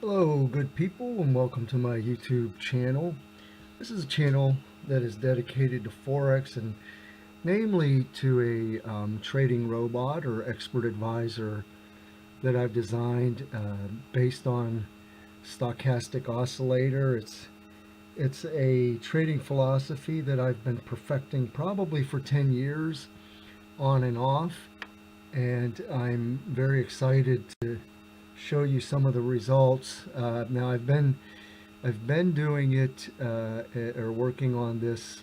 Hello, good people, and welcome to my YouTube channel. This is a channel that is dedicated to Forex and namely to a trading robot or expert advisor that I've designed based on Stochastic Oscillator. It's a trading philosophy that I've been perfecting probably for 10 years on and off, and I'm very excited to show you some of the results. Now I've been doing it or working on this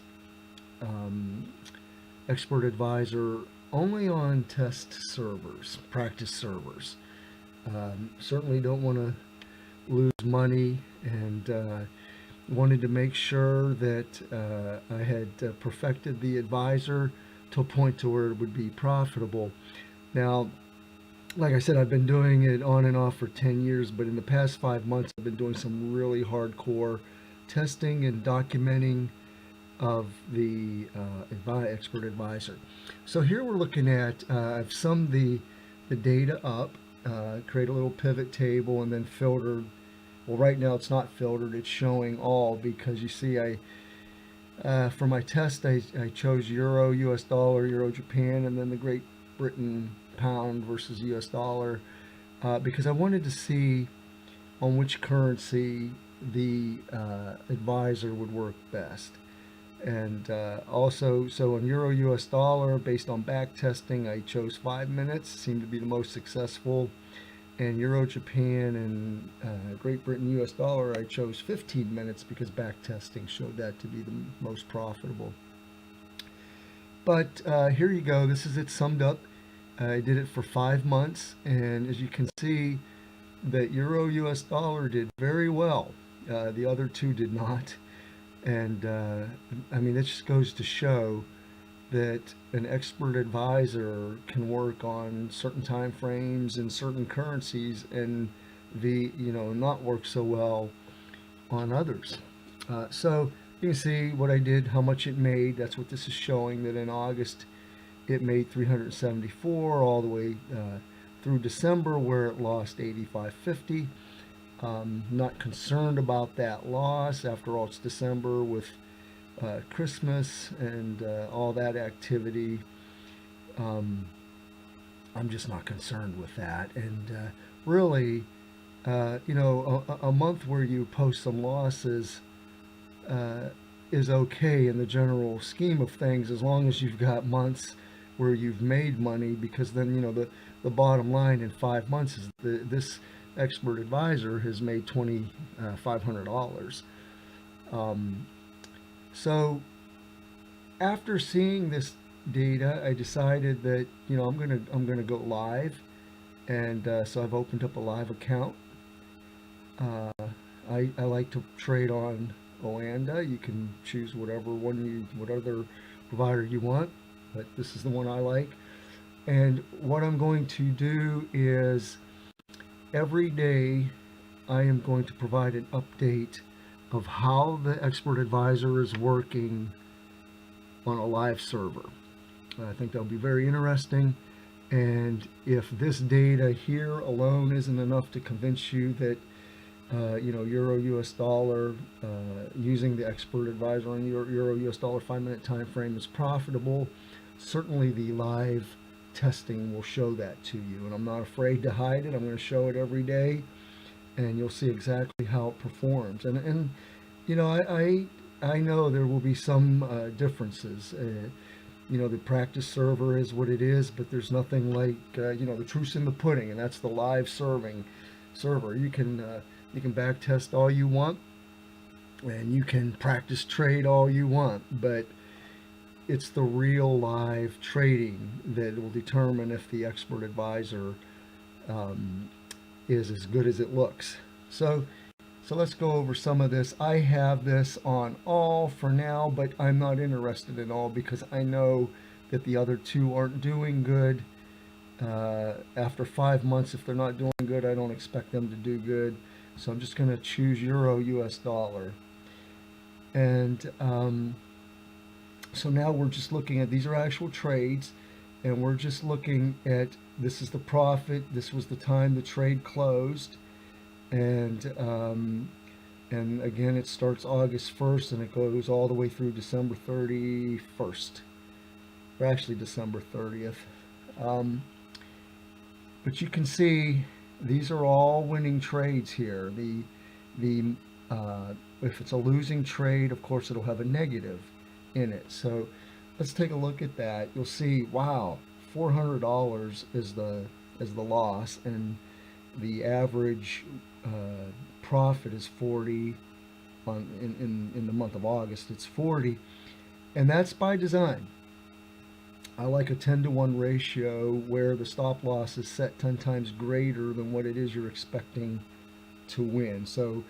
expert advisor only on test servers, practice servers. Certainly don't want to lose money, and wanted to make sure that I had perfected the advisor to a point to where it would be profitable. Now, like I said, I've been doing it on and off for 10 years, but in the past 5 months, I've been doing some really hardcore testing and documenting of the expert advisor. So here we're looking at, I've summed the data up, create a little pivot table, and then filtered. Well, right now it's not filtered, it's showing all, because you see for my test, I chose Euro, US dollar, Euro, Japan, and then the Great Britain pound versus US dollar, because I wanted to see on which currency the advisor would work best. And also, so on Euro US dollar, based on back testing, I chose 5 minutes, seemed to be the most successful. And Euro Japan and Great Britain US dollar, I chose 15 minutes because back testing showed that to be the most profitable. But here you go, this is it summed up. I did it for 5 months, and as you can see, that Euro US dollar did very well. The other two did not. And I mean, it just goes to show that an expert advisor can work on certain time frames and certain currencies, and not work so well on others. So you can see what I did, how much it made. That's what this is showing, that in August it made 374 all the way through December, where it lost 85.50. Not concerned about that loss. After all, it's December with Christmas and all that activity. I'm just not concerned with that. And really, a month where you post some losses is okay in the general scheme of things, as long as you've got months where you've made money, because then the bottom line in 5 months is this expert advisor has made $2,500. So after seeing this data, I decided that I'm gonna go live, and so I've opened up a live account. Uh, I like to trade on Oanda. You can choose what other provider you want, but this is the one I like. And what I'm going to do is every day I am going to provide an update of how the expert advisor is working on a live server. I think that'll be very interesting. And if this data here alone isn't enough to convince you that Euro US dollar using the expert advisor on Euro US dollar 5 minute time frame is profitable, certainly the live testing will show that to you. And I'm not afraid to hide it. I'm going to show it every day, and you'll see exactly how it performs. And I know there will be some differences. The practice server is what it is, but there's nothing like the proof's in the pudding, and that's the live serving server. You can back test all you want, and you can practice trade all you want, but it's the real live trading that will determine if the expert advisor is as good as it looks. So let's go over some of this. I have this on all for now, but I'm not interested in all, because I know that the other two aren't doing good. After 5 months, if they're not doing good, I don't expect them to do good. So I'm just going to choose Euro US dollar. And so now we're just looking at, these are actual trades, and we're just looking at, this is the profit, this was the time the trade closed, and again it starts August 1st and it goes all the way through December 31st, or actually December 30th. Um, but you can see these are all winning trades here. The if it's a losing trade, of course it'll have a negative in it. So let's take a look at that. You'll see, wow, $400 is the loss, and the average profit is 40 on in the month of August. It's 40, and that's by design. I like a 10-to-1 ratio where the stop loss is set 10 times greater than what it is you're expecting to win. So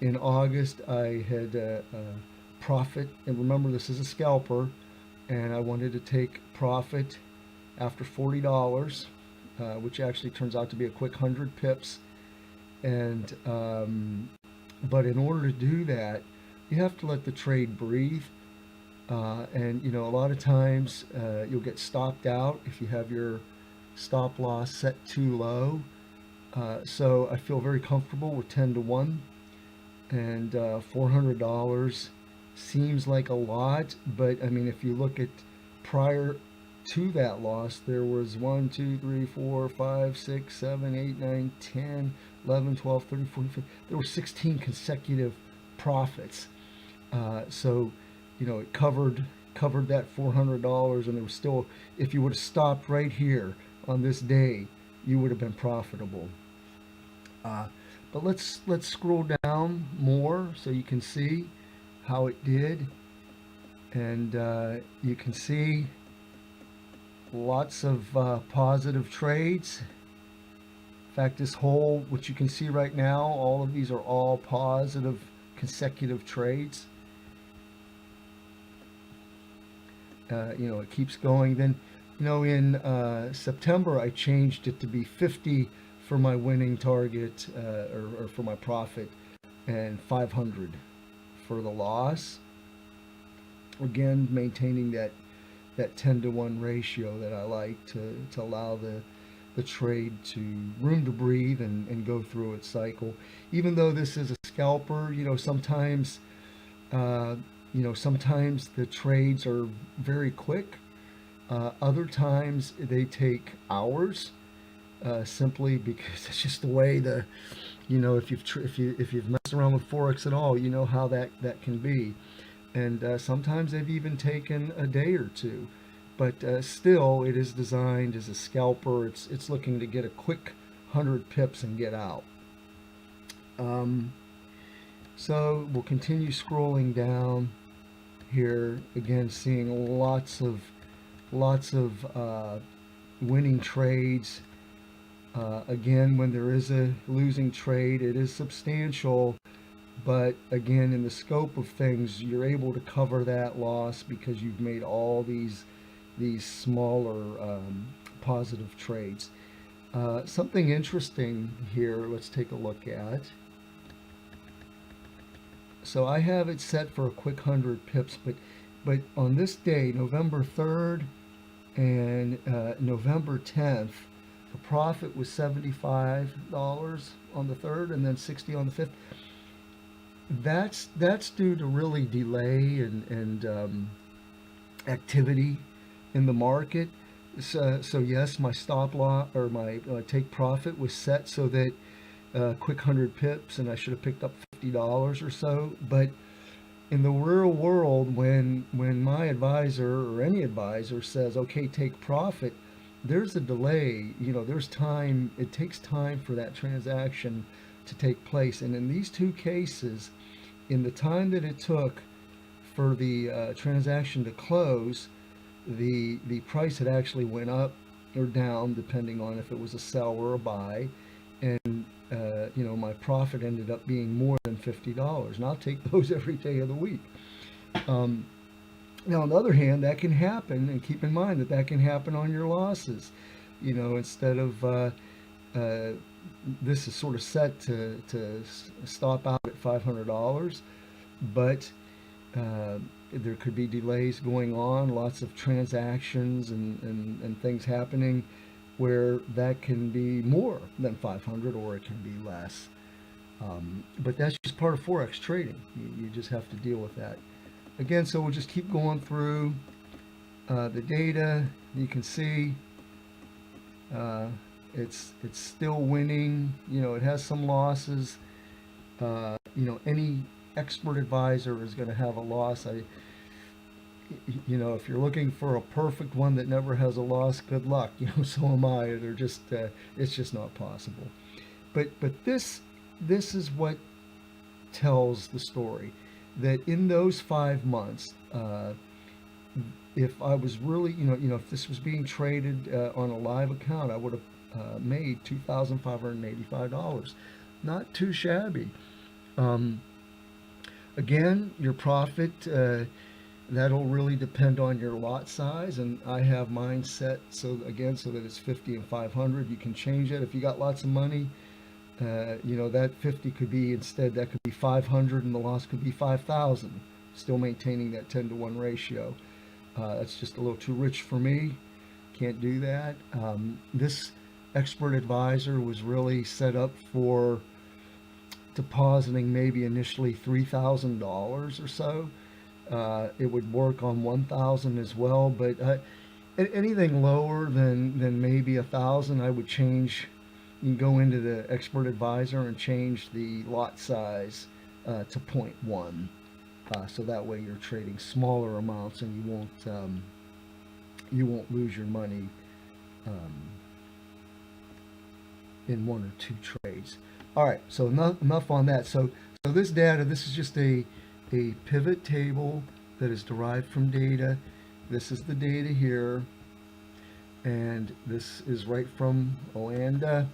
in August, I had a profit, and remember this is a scalper, and I wanted to take profit after $40, which actually turns out to be a quick 100 pips. And but in order to do that, you have to let the trade breathe. And you know, a lot of times you'll get stopped out if you have your stop loss set too low. So I feel very comfortable with 10-to-1, and $400 seems like a lot, but I mean, if you look at prior to that loss, there was 1, 2, 3, 4, 5, 6, 7, 8, 9, 10, 11, 12, 13, 14, 15. There were 16 consecutive profits. So you know, it covered that $400, and there was still, if you would have stopped right here on this day, you would have been profitable. But let's scroll down more so you can see how it did, and you can see lots of positive trades. In fact, this whole, what you can see right now, all of these are all positive consecutive trades. You know, it keeps going. Then, you know, in September, I changed it to be 50 for my winning target, or for my profit, and 500 for the loss. Again, maintaining that 10-to-1 ratio that I like to allow the trade to room to breathe and go through its cycle. Even though this is a scalper, you know, sometimes sometimes the trades are very quick. Other times they take hours, simply because it's just the way if you've messed around with Forex at all, you know how that can be. And sometimes they've even taken a day or two. But still, it is designed as a scalper. It's looking to get a quick 100 pips and get out. So we'll continue scrolling down here, again seeing lots of winning trades. Again, when there is a losing trade, it is substantial, but again, in the scope of things, you're able to cover that loss because you've made all these smaller positive trades. Something interesting here, let's take a look at. So I have it set for a quick 100 pips, but on this day, November 3rd and November 10th, the profit was $75 on the 3rd and then 60 on the 5th. That's due to really delay and activity in the market. So yes, my stop loss, or my take profit, was set so that quick 100 pips, and I should have picked up $50 or so. But in the real world, when my advisor or any advisor says, okay, take profit, there's a delay. You know, there's time. It takes time for that transaction to take place. And in these two cases, in the time that it took for the transaction to close, the price had actually went up or down depending on if it was a sell or a buy, and my profit ended up being more than $50, and I'll take those every day of the week. Now, on the other hand, that can happen, and keep in mind that can happen on your losses. You know, instead of this is sort of set to stop out at $500, but there could be delays going on, lots of transactions and things happening where that can be more than 500, or it can be less. But that's just part of Forex trading. You just have to deal with that. Again, so we'll just keep going through the data. You can see uh, it's still winning. You know, it has some losses. You know, any expert advisor is going to have a loss. You know, if you're looking for a perfect one that never has a loss, good luck. You know, so am I. They're just, it's just not possible. But this is what tells the story, that in those 5 months, if I was really, if this was being traded on a live account, I would have made $2,585. Not too shabby. Um, Again, your profit, that'll really depend on your lot size, and I have mine set so again so that it's 50 and 500. You can change it if you got lots of money. You know, that 50 could be instead, that could be 500 and the loss could be 5,000, still maintaining that 10 to 1 ratio. That's just a little too rich for me. Can't do that. This expert advisor was really set up for depositing maybe initially $3,000 or so. It would work on 1,000 as well, but anything lower than maybe 1,000, I would change. You can go into the expert advisor and change the lot size to zero point 0.1. So that way you're trading smaller amounts and you won't lose your money um, in one or two trades. All right, so enough on that. So this data, this is just a pivot table that is derived from data. This is the data here, and this is right from Oanda.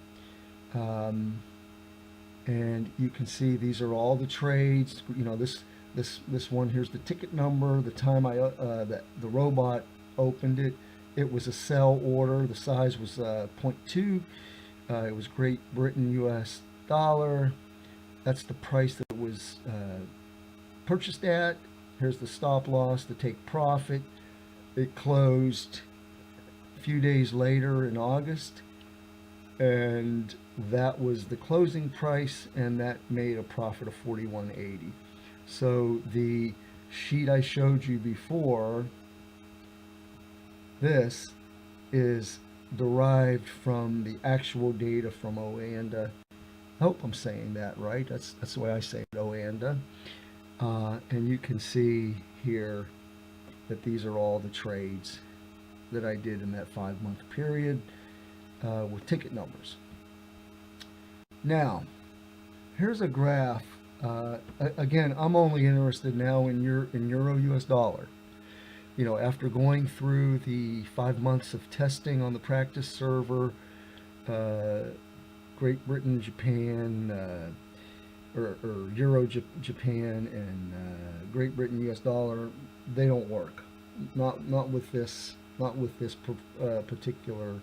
And you can see these are all the trades. You know, this one here's the ticket number, the time that the robot opened it. It was a sell order. The size was 0.2. It was Great Britain US dollar. That's the price that it was purchased at. Here's the stop loss to take profit. It closed a few days later in August, and that was the closing price, and that made a profit of 41.80. So the sheet I showed you before, this is derived from the actual data from Oanda. I hope I'm saying that right. That's the way I say it, Oanda. And you can see here that these are all the trades that I did in that 5-month period with ticket numbers. Now, here's a graph. Again, I'm only interested now in Euro US dollar. You know, after going through the 5 months of testing on the practice server, Great Britain, Japan, or Euro Japan, and Great Britain US dollar, they don't work. Not with this particular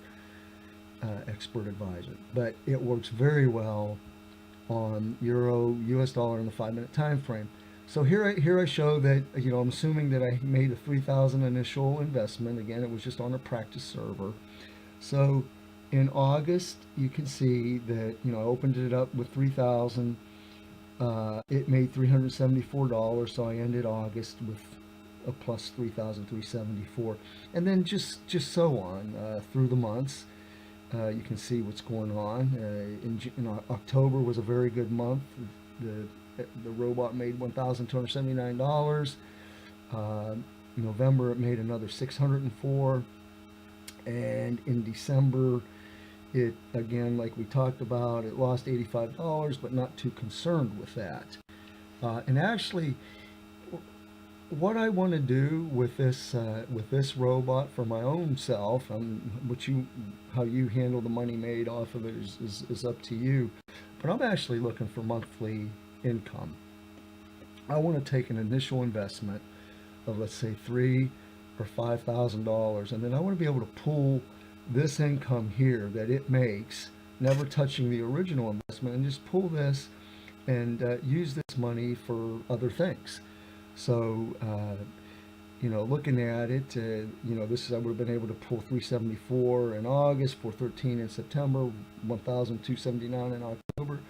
expert advisor, but it works very well on Euro US dollar in the 5-minute time frame. So here I show that, you know, I'm assuming that I made a 3,000 initial investment. Again, it was just on a practice server. So in August, you can see that, you know, I opened it up with 3,000. It made $374, so I ended August with a plus 3,374, and then just so on through the months. You can see what's going on. October was a very good month. The robot made $1,279. November it made another 604, and in December it, again, like we talked about, it lost $85, but not too concerned with that. And actually, what I want to do with this robot for my own self, how you handle the money made off of it is up to you. But I'm actually looking for monthly income. I want to take an initial investment of, let's say, $3,000 or $5,000, and then I want to be able to pull this income here that it makes, never touching the original investment, and just pull this and use this money for other things. So, you know, looking at it, you know, I would have been able to pull 374 in August, 413 in September, 1,279 in October,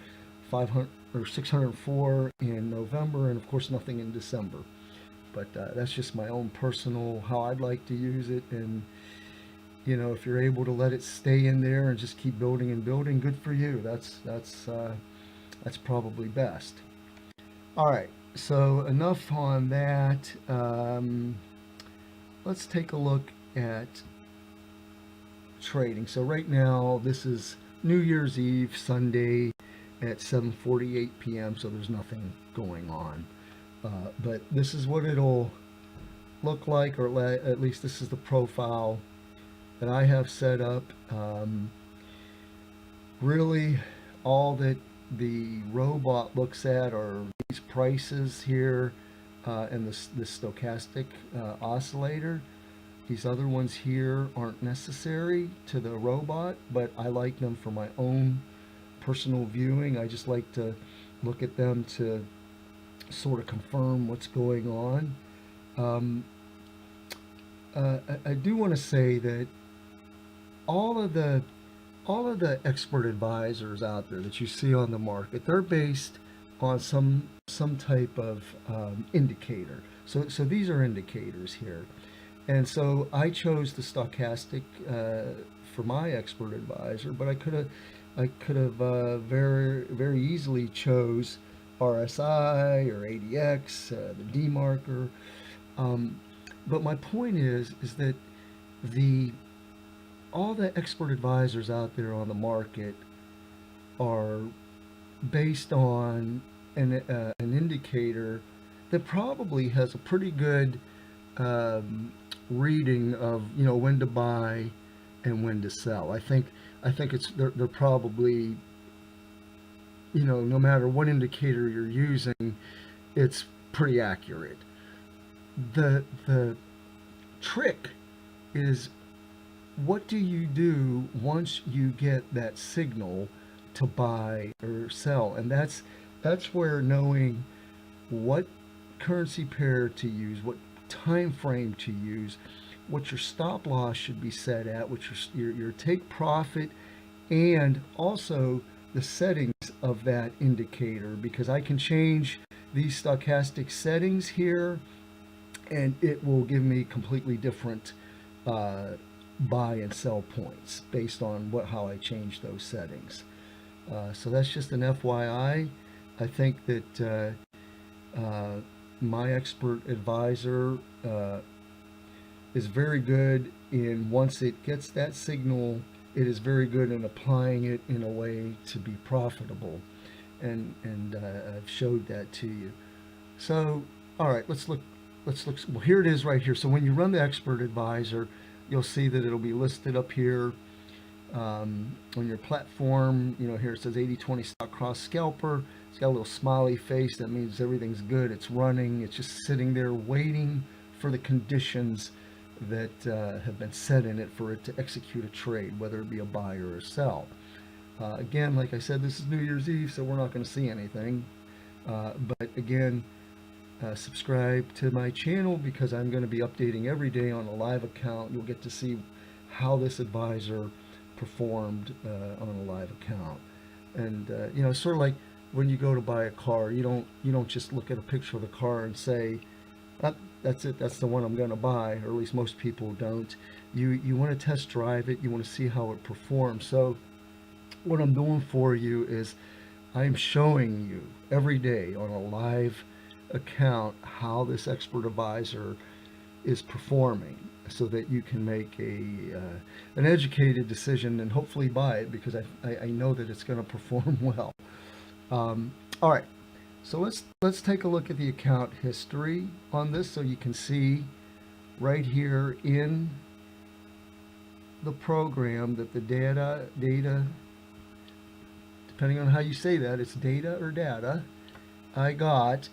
500 or 604 in November, and of course nothing in December. But that's just my own personal how I'd like to use it. And if you're able to let it stay in there and just keep building and building, good for you. That's probably best. All right, so enough on that. Let's take a look at trading. So right now, this is New Year's Eve, Sunday at 7:48 p.m. So there's nothing going on. But this is what it'll look like, or at least this is the profile that I have set up. Really, all that the robot looks at are these prices here and the stochastic oscillator. These other ones here aren't necessary to the robot, but I like them for my own personal viewing. I just like to look at them to sort of confirm what's going on. I do want to say that all of the expert advisors out there that you see on the market, they're based on some type of indicator. So these are indicators here, and so I chose the stochastic for my expert advisor, but I could have very very easily chose RSI or ADX, the D marker. But my point is that all the expert advisors out there on the market are based on an indicator that probably has a pretty good reading of when to buy and when to sell. I think they're probably no matter what indicator you're using, it's pretty accurate. The trick is, what do you do once you get that signal to buy or sell? And that's where knowing what currency pair to use, what time frame to use, what your stop loss should be set at, what your take profit, and also the settings of that indicator, because I can change these stochastic settings here and it will give me completely different buy and sell points based on how I change those settings. So that's just an FYI. I think that my expert advisor is very good in, once it gets that signal, it is very good in applying it in a way to be profitable, and I've showed that to you. So all right, let's look. Well, here it is right here. So when you run the expert advisor, you'll see that it'll be listed up here on your platform. Here it says 80/20 stock cross scalper. It's got a little smiley face. That means everything's good. It's running. It's just sitting there waiting for the conditions that have been set in it for it to execute a trade, whether it be a buy or a sell. Again, like I said, this is New Year's Eve, so we're not going to see anything. But again, subscribe to my channel, because I'm going to be updating every day on a live account. You'll get to see how this advisor performed on a live account. And it's sort of like when you go to buy a car, you don't just look at a picture of the car and say, that's it, that's the one I'm going to buy, or at least most people don't. You want to test drive it, you want to see how it performs. So what I'm doing for you is I'm showing you every day on a live account how this expert advisor is performing, so that you can make an educated decision and hopefully buy it, because I know that it's going to perform well. All right, so let's take a look at the account history on this, so you can see right here in the program that the data, depending on how you say that, it's data or data, I got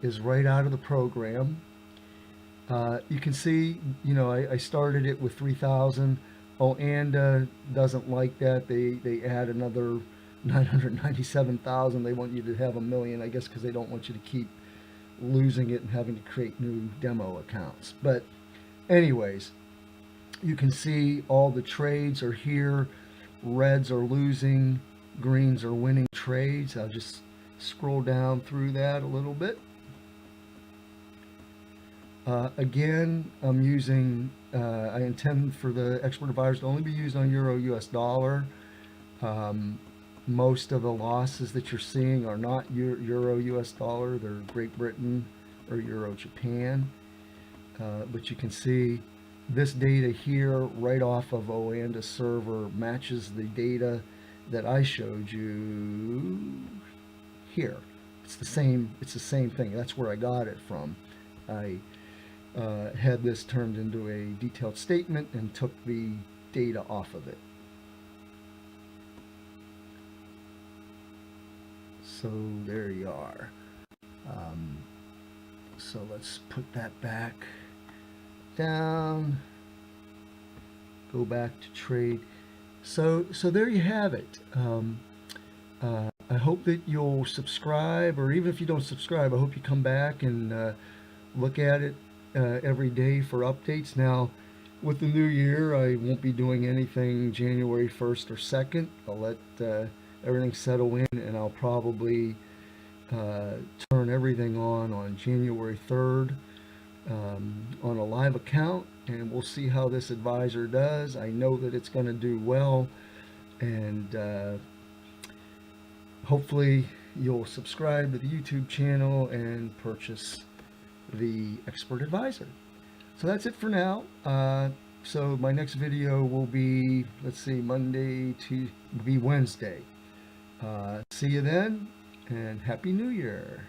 is right out of the program. You can see, I started it with 3,000. Oh, and doesn't like that. They add another 997,000. They want you to have 1 million, I guess, because they don't want you to keep losing it and having to create new demo accounts. But anyways, you can see all the trades are here. Reds are losing, greens are winning trades. I'll just scroll down through that a little bit. Again, I'm using, I intend for the expert advisors to only be used on Euro US dollar. Most of the losses that you're seeing are not Euro US dollar, they're Great Britain or Euro Japan. But you can see this data here right off of Oanda server matches the data that I showed you here. It's the same thing. That's where I got it from. I had this turned into a detailed statement and took the data off of it. So there you are. So let's put that back down. Go back to trade. So there you have it. I hope that you'll subscribe, or even if you don't subscribe, I hope you come back and look at it every day for updates. Now, with the new year, I won't be doing anything January 1st or 2nd. I'll let everything settle in, and I'll probably turn everything on January 3rd on a live account, and we'll see how this advisor does. I know that it's going to do well, and hopefully you'll subscribe to the YouTube channel and purchase the expert advisor. So that's it for now. So my next video will be, let's see, Monday to be Wednesday. See you then, and Happy New Year.